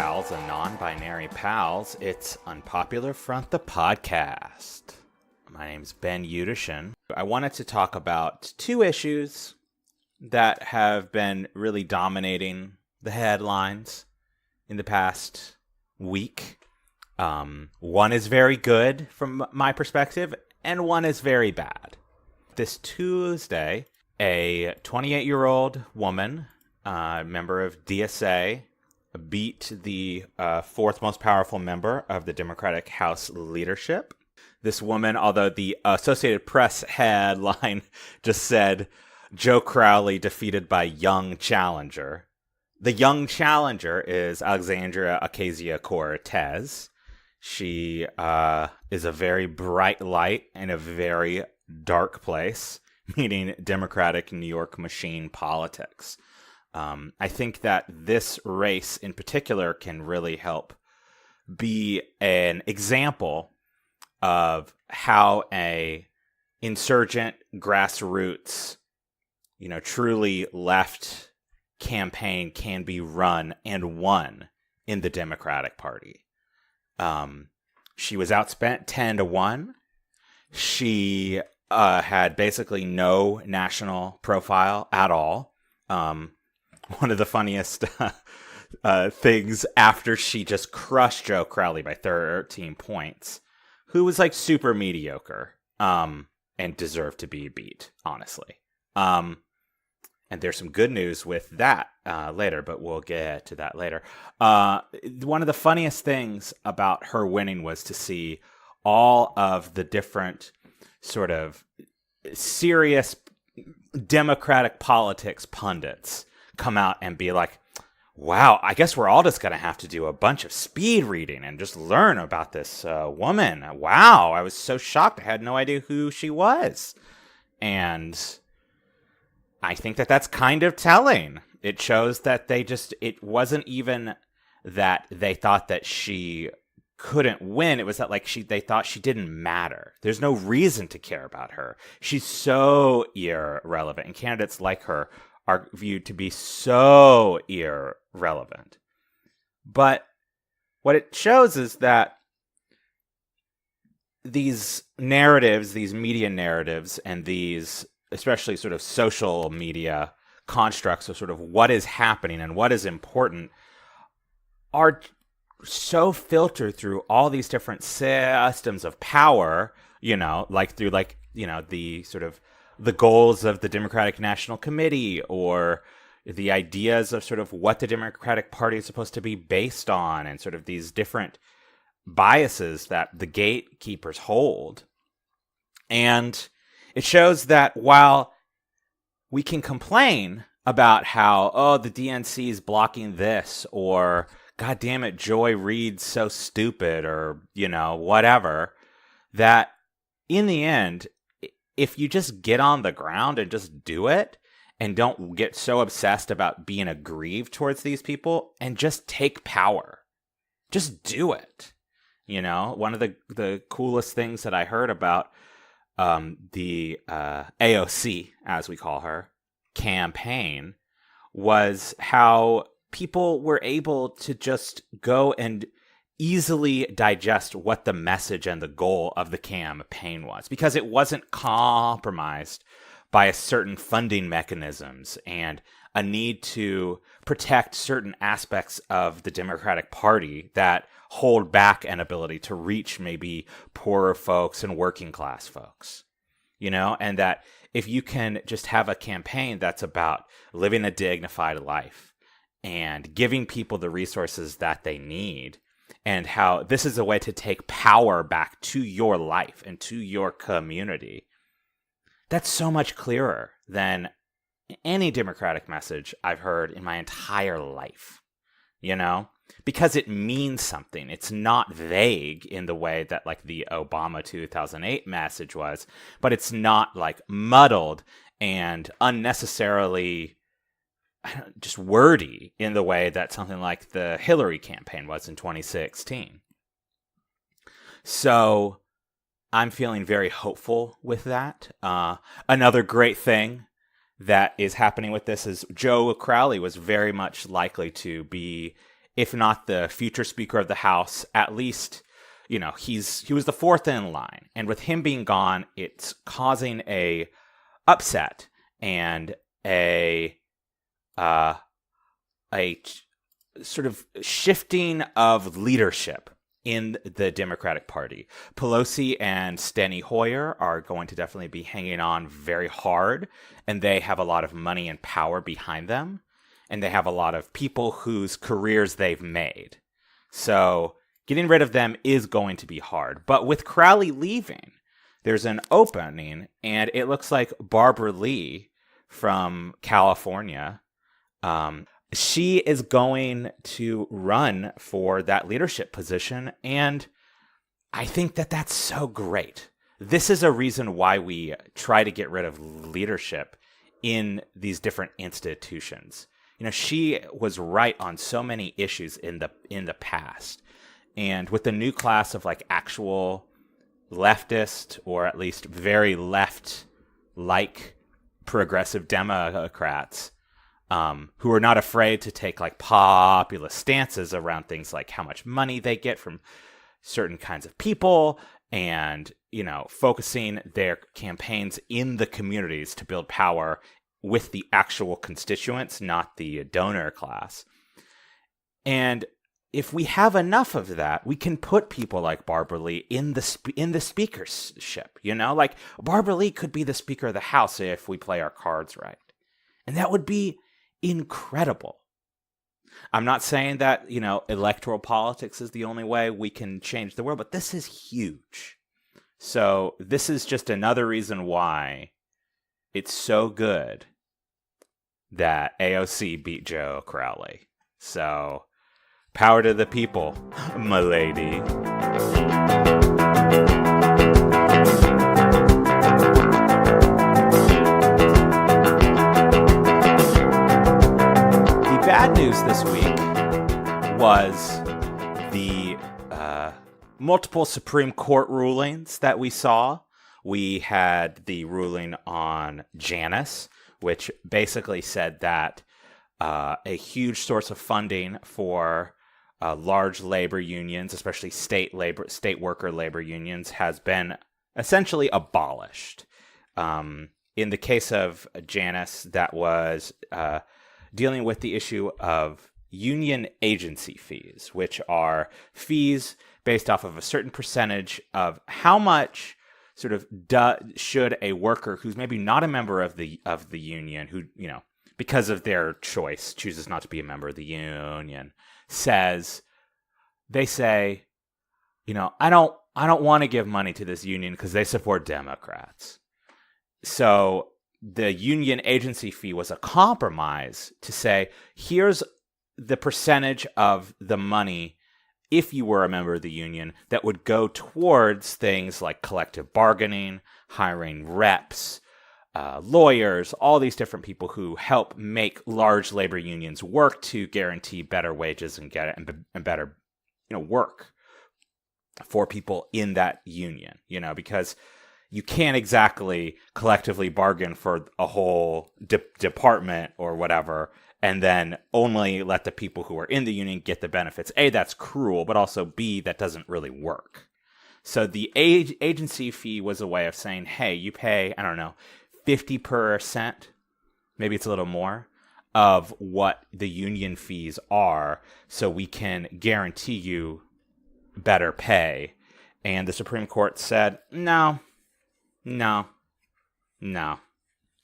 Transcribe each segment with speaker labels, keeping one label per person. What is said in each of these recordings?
Speaker 1: pals and non-binary pals. It's Unpopular Front, the podcast. My name's Ben Yudishin. I wanted to talk about two issues that have been really dominating the headlines in the past week. One is very good from my perspective, and one is very bad. This Tuesday, a 28-year-old woman, member of DSA, beat the fourth most powerful member of the Democratic House leadership. This woman, although the Associated Press headline just said, Joe Crowley defeated by young challenger. The young challenger is Alexandria Ocasio-Cortez. She is a very bright light in a very dark place, meaning Democratic New York machine politics. I think that this race in particular can really help be an example of how a insurgent grassroots, truly left campaign can be run and won in the Democratic Party. She was outspent 10-1. She had basically no national profile at all. One of the funniest things after she just crushed Joe Crowley by 13 points, who was like super mediocre and deserved to be beat, honestly. And there's some good news with that later, but we'll get to that later. One of the funniest things about her winning was to see all of the different sort of serious Democratic politics pundits come out and be like, wow, I guess we're all just going to have to do a bunch of speed reading and just learn about this woman. Wow, I was so shocked. I had no idea who she was. And I think that that's kind of telling. It shows that it wasn't even that they thought that she couldn't win. It was that they thought she didn't matter. There's no reason to care about her. She's so irrelevant. And candidates like her are viewed to be so irrelevant. But what it shows is that these narratives, these media narratives, and these especially sort of social media constructs of sort of what is happening and what is important are so filtered through all these different systems of power, the sort of the goals of the Democratic National Committee, or the ideas of sort of what the Democratic Party is supposed to be based on, and sort of these different biases that the gatekeepers hold. And it shows that while we can complain about how, the DNC is blocking this, or God damn it, Joy Reid's so stupid, or, whatever, that in the end, if you just get on the ground and just do it and don't get so obsessed about being aggrieved towards these people and just take power, just do it. One of the coolest things that I heard about the AOC, as we call her, campaign was how people were able to just go and easily digest what the message and the goal of the campaign was, because it wasn't compromised by a certain funding mechanisms and a need to protect certain aspects of the Democratic Party that hold back an ability to reach maybe poorer folks and working class folks, and that if you can just have a campaign that's about living a dignified life and giving people the resources that they need, and how this is a way to take power back to your life and to your community, that's so much clearer than any Democratic message I've heard in my entire life, because it means something. It's not vague in the way that the Obama 2008 message was, but it's not muddled and unnecessarily just wordy in the way that something like the Hillary campaign was in 2016. So I'm feeling very hopeful with that. Another great thing that is happening with this is Joe Crowley was very much likely to be if not the future Speaker of the House, at least, he was the fourth in line. And with him being gone, it's causing a upset and a sort of shifting of leadership in the Democratic Party. Pelosi and Steny Hoyer are going to definitely be hanging on very hard, and they have a lot of money and power behind them, and they have a lot of people whose careers they've made. So getting rid of them is going to be hard. But with Crowley leaving, there's an opening, and it looks like Barbara Lee from California, she is going to run for that leadership position, and I think that that's so great. This is a reason why we try to get rid of leadership in these different institutions. She was right on so many issues in the past, and with the new class of actual leftist, or at least very left-like progressive Democrats, who are not afraid to take populist stances around things like how much money they get from certain kinds of people, and focusing their campaigns in the communities to build power with the actual constituents, not the donor class. And if we have enough of that, we can put people like Barbara Lee in the speakership. Barbara Lee could be the Speaker of the House if we play our cards right, and that would be incredible. I'm not saying that, electoral politics is the only way we can change the world, but this is huge. So this is just another reason why it's so good that AOC beat Joe Crowley. So power to the people, my lady. Bad news this week was the multiple Supreme Court rulings that we saw. We had the ruling on Janus, which basically said that a huge source of funding for large labor unions, especially state worker labor unions, has been essentially abolished. In the case of Janus, that was dealing with the issue of union agency fees, which are fees based off of a certain percentage of how much sort of should a worker who's maybe not a member of the union, who, because of their choice, chooses not to be a member of the union, they say, I don't want to give money to this union because they support Democrats. So the union agency fee was a compromise to say, here's the percentage of the money, if you were a member of the union, that would go towards things like collective bargaining, hiring reps, lawyers, all these different people who help make large labor unions work to guarantee better wages and better, work for people in that union, because you can't exactly collectively bargain for a whole department or whatever, and then only let the people who are in the union get the benefits. A, that's cruel, but also B, that doesn't really work. So the agency fee was a way of saying, hey, you pay, 50%, maybe it's a little more, of what the union fees are, so we can guarantee you better pay. And the Supreme Court said, no.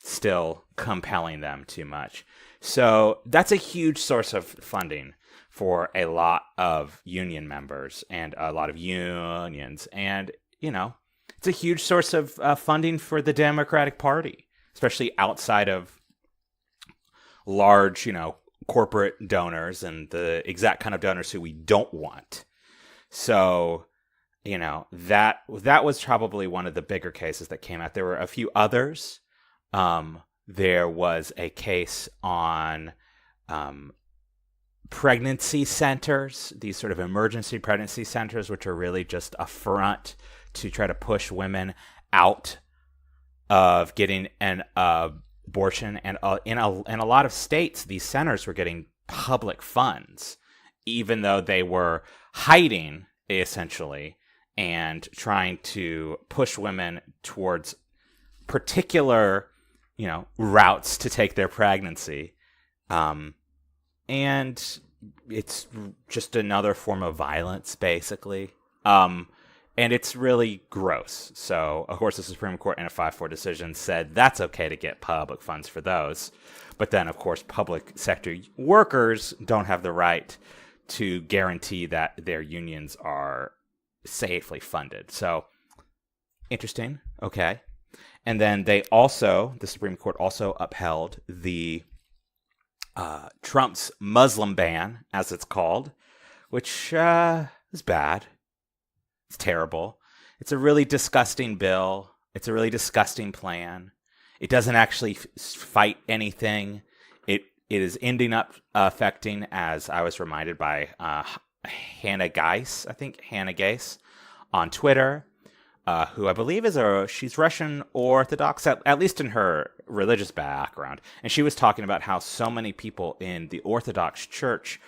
Speaker 1: Still compelling them too much. So that's a huge source of funding for a lot of union members and a lot of unions. And, it's a huge source of funding for the Democratic Party, especially outside of large, corporate donors and the exact kind of donors who we don't want. So, that was probably one of the bigger cases that came out. There were a few others. There was a case on pregnancy centers, these sort of emergency pregnancy centers, which are really just a front to try to push women out of getting an abortion. And in a lot of states, these centers were getting public funds. even though they were hiding, essentially, and trying to push women towards particular, routes to take their pregnancy. And it's just another form of violence, basically. And it's really gross. So, of course, the Supreme Court in a 5-4 decision said that's okay to get public funds for those. But then, of course, public sector workers don't have the right to guarantee that their unions are safely funded. So, interesting. Okay. And then the Supreme Court also upheld the Trump's Muslim ban, as it's called, which is bad. It's terrible. It's a really disgusting bill. It's a really disgusting plan. It doesn't actually fight anything. It is ending up affecting, as I was reminded by Hannah Geiss on Twitter, who I believe she's Russian Orthodox, at least in her religious background. And she was talking about how so many people in the Orthodox Church,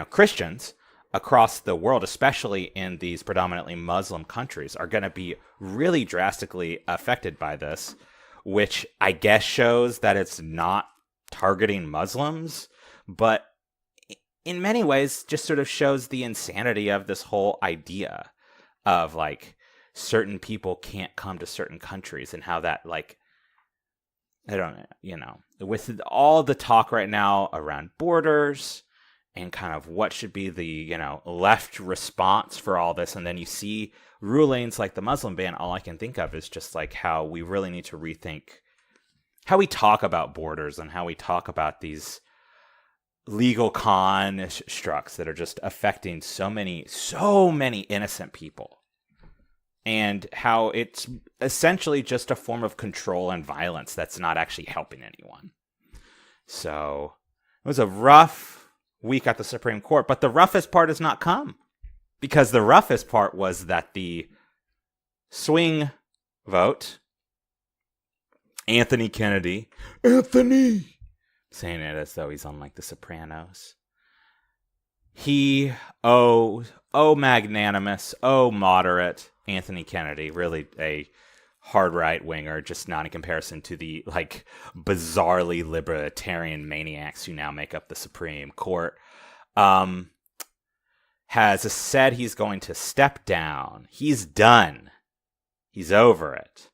Speaker 1: Christians across the world, especially in these predominantly Muslim countries, are going to be really drastically affected by this, which I guess shows that it's not targeting Muslims, but in many ways just sort of shows the insanity of this whole idea of certain people can't come to certain countries, and how that I don't know, with all the talk right now around borders and kind of what should be the, left response for all this. And then you see rulings like the Muslim ban. All I can think of is just how we really need to rethink how we talk about borders and how we talk about these legal constructs that are just affecting so many innocent people, and how it's essentially just a form of control and violence that's not actually helping anyone. So it was a rough week at the Supreme Court, but the roughest part has not come, because the roughest part was that the swing vote, Anthony Kennedy, saying it as though he's on The Sopranos, magnanimous, moderate Anthony Kennedy, really a hard right winger, just not in comparison to the bizarrely libertarian maniacs who now make up the Supreme Court, has said he's going to step down. He's done. He's over it.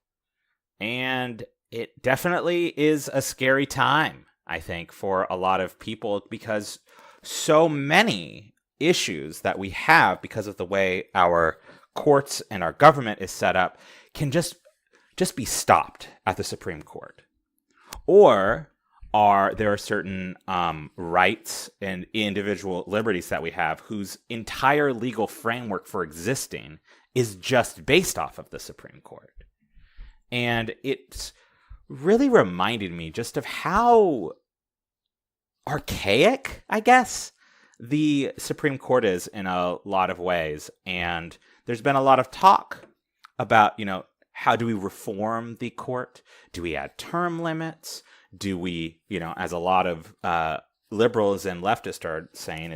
Speaker 1: And it definitely is a scary time, I think, for a lot of people, because so many issues that we have because of the way our courts and our government is set up can just be stopped at the Supreme Court. Or there are certain rights and individual liberties that we have whose entire legal framework for existing is just based off of the Supreme Court. And it's really reminded me just of how archaic, I guess, the Supreme Court is in a lot of ways. And there's been a lot of talk about, how do we reform the court? Do we add term limits? Do we, as a lot of liberals and leftists are saying,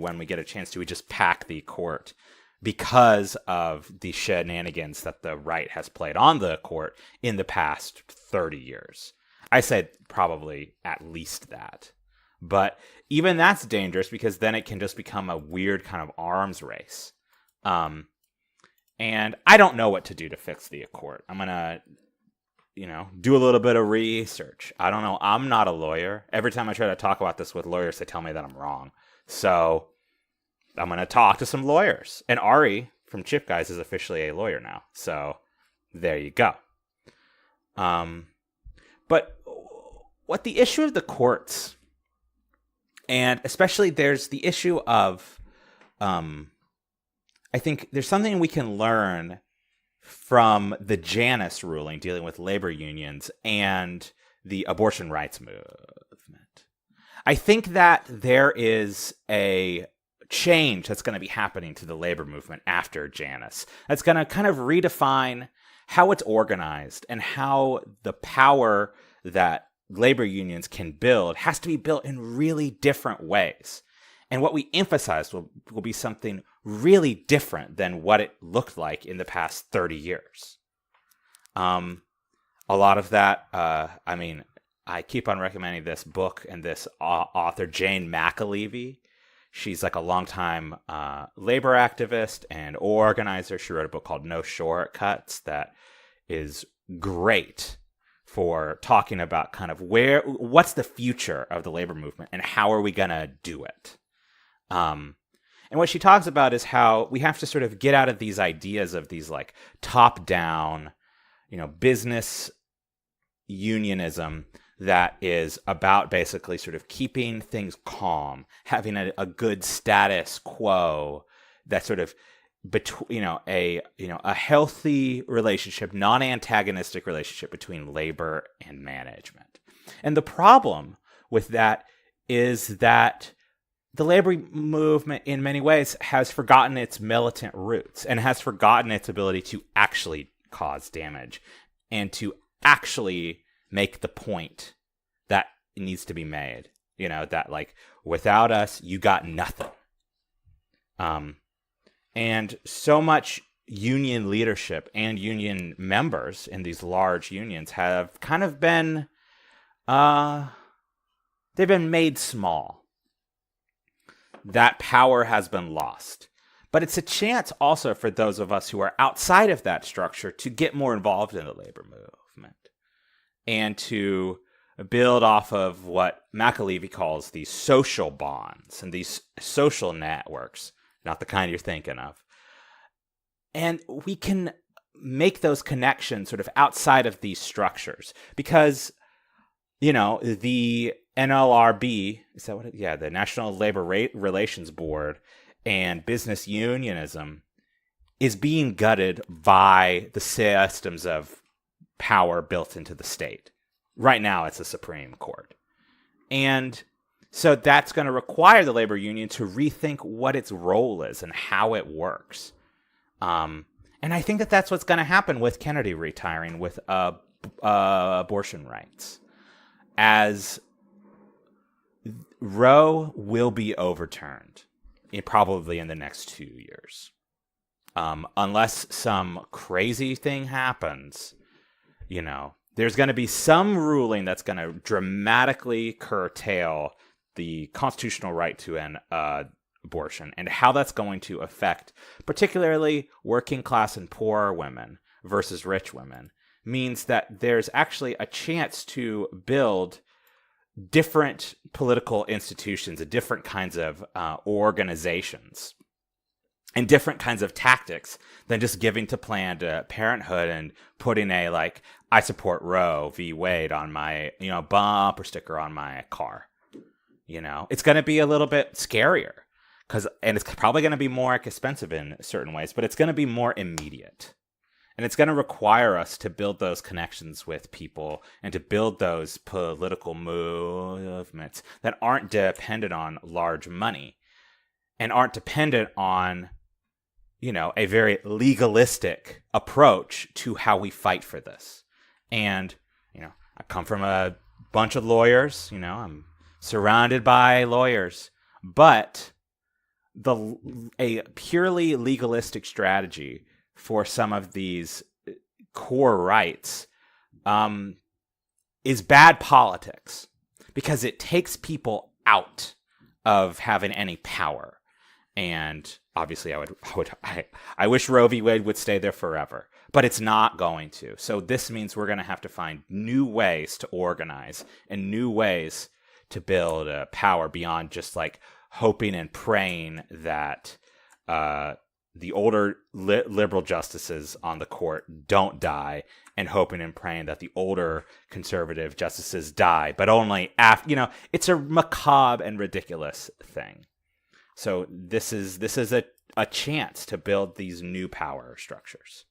Speaker 1: when we get a chance, do we just pack the court because of the shenanigans that the right has played on the court in the past 30 years? I said probably at least that. But even that's dangerous, because then it can just become a weird kind of arms race. And I don't know what to do to fix the court. I'm going to, do a little bit of research. I don't know. I'm not a lawyer. Every time I try to talk about this with lawyers, they tell me that I'm wrong. So I'm going to talk to some lawyers. And Ari from Chip Guys is officially a lawyer now. So there you go. But what the issue of the courts, and especially there's the issue of, I think there's something we can learn from the Janus ruling dealing with labor unions and the abortion rights movement. I think that there is a change that's going to be happening to the labor movement after Janus. That's going to kind of redefine how it's organized, and how the power that labor unions can build has to be built in really different ways. And what we emphasize will be something really different than what it looked like in the past 30 years. A lot of that, I keep on recommending this book and this author, Jane McAlevey. She's like a longtime labor activist and organizer. She wrote a book called No Shortcuts that is great for talking about kind of what's the future of the labor movement and how are we going to do it. And what she talks about is how we have to sort of get out of these ideas of these like top-down, business unionism that is about basically sort of keeping things calm, having a good status quo that sort of a healthy relationship, non-antagonistic relationship between labor and management. And the problem with that is that the labor movement in many ways has forgotten its militant roots and has forgotten its ability to actually cause damage and to actually make the point that needs to be made. That like, without us, you got nothing. And so much union leadership and union members in these large unions have kind of been, they've been made small. That power has been lost. But it's a chance also for those of us who are outside of that structure to get more involved in the labor movement and to build off of what McAlevey calls these social bonds and these social networks, not the kind you're thinking of. And we can make those connections sort of outside of these structures because, the NLRB, is that what the National Labor Relations Board and business unionism is being gutted by the systems of power built into the state. Right now, it's the Supreme Court. And so that's going to require the labor union to rethink what its role is and how it works. And I think that that's what's going to happen with Kennedy retiring with abortion rights. As Roe will be overturned probably in the next 2 years. Unless some crazy thing happens, there's going to be some ruling that's going to dramatically curtail the constitutional right to an abortion, and how that's going to affect particularly working class and poor women versus rich women means that there's actually a chance to build different political institutions and different kinds of organizations and different kinds of tactics than just giving to Planned Parenthood and putting a I support Roe v. Wade on my bumper sticker on my car. It's going to be a little bit scarier and it's probably going to be more expensive in certain ways, but it's going to be more immediate. And it's going to require us to build those connections with people and to build those political movements that aren't dependent on large money and aren't dependent on, a very legalistic approach to how we fight for this. And, I come from a bunch of lawyers, I'm surrounded by lawyers, but a purely legalistic strategy for some of these core rights is bad politics because it takes people out of having any power. And obviously I wish Roe v. Wade would stay there forever, but it's not going to. So this means we're going to have to find new ways to organize and new ways to build power beyond just hoping and praying that the older liberal justices on the court don't die, and hoping and praying that the older conservative justices die, but only after, it's a macabre and ridiculous thing. So this is a chance to build these new power structures.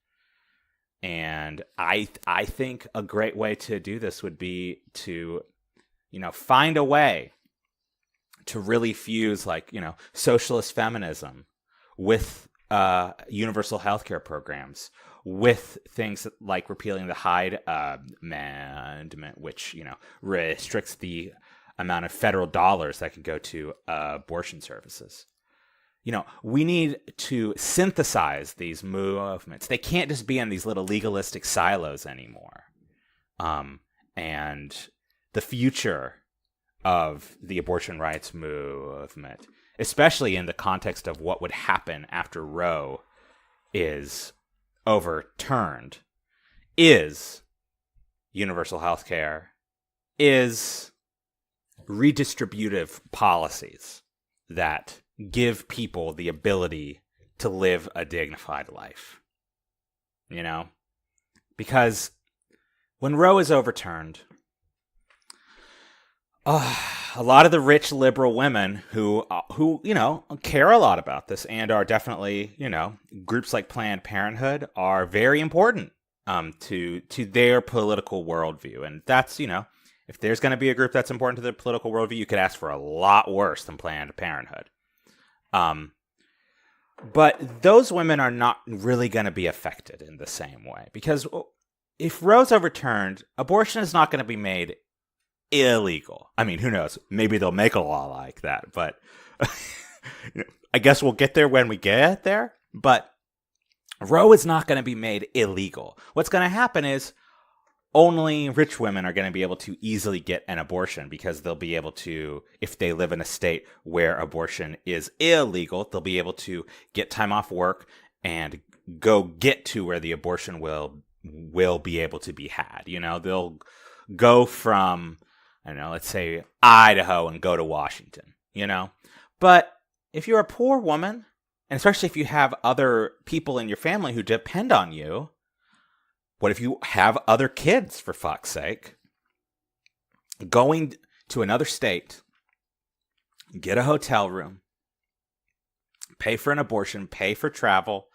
Speaker 1: And I think a great way to do this would be to, find a way to really fuse socialist feminism with universal healthcare programs, with things like repealing the Hyde Amendment, which restricts the amount of federal dollars that can go to abortion services. We need to synthesize these movements. They can't just be in these little legalistic silos anymore. And the future of the abortion rights movement, especially in the context of what would happen after Roe is overturned, is universal health care, is redistributive policies that give people the ability to live a dignified life. Because when Roe is overturned, a lot of the rich liberal women who care a lot about this and are definitely, groups like Planned Parenthood are very important to their political worldview. And that's, if there's going to be a group that's important to their political worldview, you could ask for a lot worse than Planned Parenthood. But those women are not really going to be affected in the same way, because if Roe's overturned, abortion is not going to be made illegal. I mean, who knows? Maybe they'll make a law like that, but I guess we'll get there when we get there. But Roe is not going to be made illegal. What's going to happen is only rich women are going to be able to easily get an abortion, because they'll be able to, if they live in a state where abortion is illegal, they'll be able to get time off work and go get to where the abortion will be able to be had. They'll go from, let's say Idaho and go to Washington, But if you're a poor woman, and especially if you have other people in your family who depend on you, what if you have other kids, for fuck's sake? Going to another state, get a hotel room, pay for an abortion, pay for travel,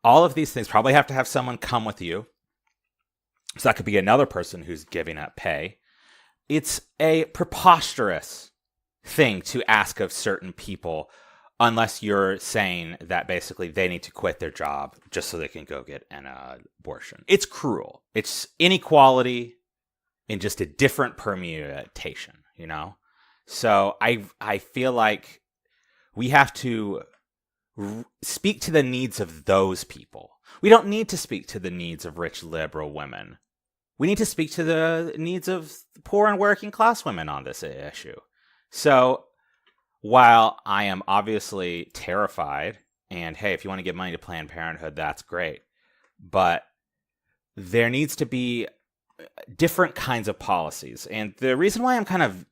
Speaker 1: all of these things, probably have to have someone come with you. So that could be another person who's giving up pay. It's a preposterous thing to ask of certain people, unless you're saying that basically they need to quit their job just so they can go get an abortion. It's cruel. It's inequality in just a different permutation, So I feel like we have to speak to the needs of those people. We don't need to speak to the needs of rich liberal women. We need to speak to the needs of poor and working class women on this issue. So while I am obviously terrified, and hey, if you want to give money to Planned Parenthood, that's great. But there needs to be different kinds of policies. And the reason why I'm kind of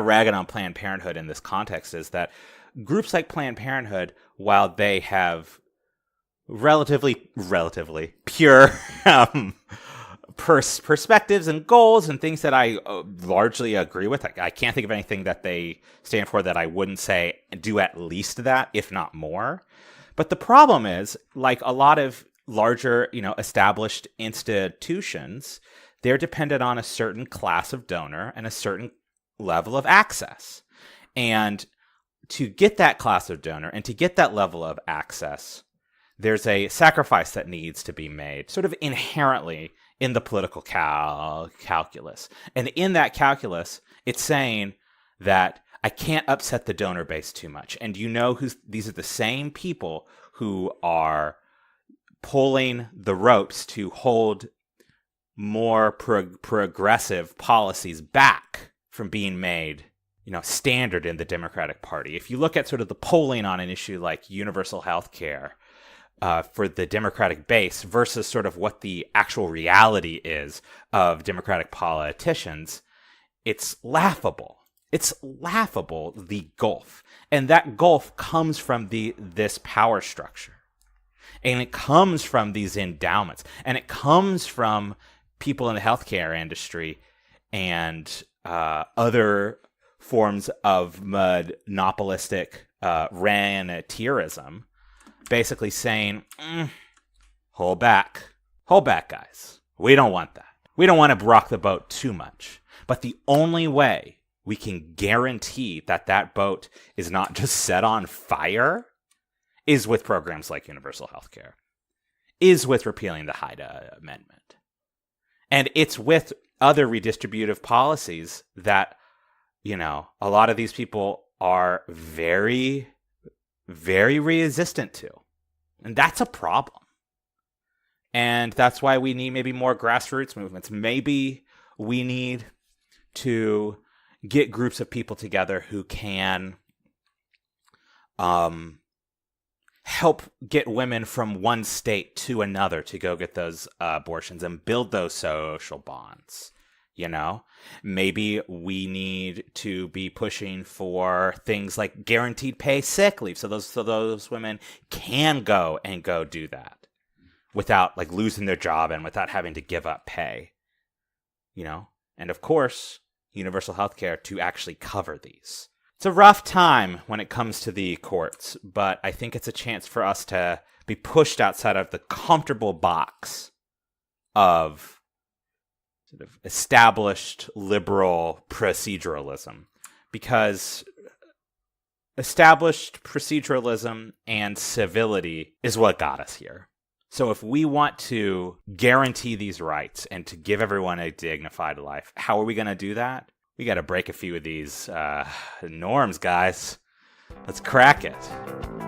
Speaker 1: ragging on Planned Parenthood in this context is that groups like Planned Parenthood, while they have relatively pure perspectives and goals and things that I largely agree with. I can't think of anything that they stand for that I wouldn't say do at least that, if not more. But the problem is, like a lot of larger, established institutions, they're dependent on a certain class of donor and a certain level of access. And to get that class of donor and to get that level of access, there's a sacrifice that needs to be made sort of inherently in the political calculus. And in that calculus, it's saying that I can't upset the donor base too much. And these are the same people who are pulling the ropes to hold more progressive policies back from being made, standard in the Democratic Party. If you look at sort of the polling on an issue like universal health care, for the Democratic base versus sort of what the actual reality is of Democratic politicians, it's laughable. It's laughable, the gulf. And that gulf comes from this power structure. And it comes from these endowments. And it comes from people in the healthcare industry and other forms of monopolistic rantierism, basically saying, hold back, guys. We don't want that. We don't want to rock the boat too much. But the only way we can guarantee that that boat is not just set on fire is with programs like universal health care, is with repealing the Hyde Amendment. And it's with other redistributive policies that a lot of these people are very, very resistant to. And that's a problem. And that's why we need maybe more grassroots movements. Maybe we need to get groups of people together who can help get women from one state to another to go get those abortions and build those social bonds. Maybe we need to be pushing for things like guaranteed pay sick leave, so those women can go do that without like losing their job and without having to give up pay. And of course, universal health care to actually cover these. It's a rough time when it comes to the courts, but I think it's a chance for us to be pushed outside of the comfortable box of sort of established liberal proceduralism, because established proceduralism and civility is what got us here. So if we want to guarantee these rights and to give everyone a dignified life, how are we going to do that? We got to break a few of these norms, guys. Let's crack it.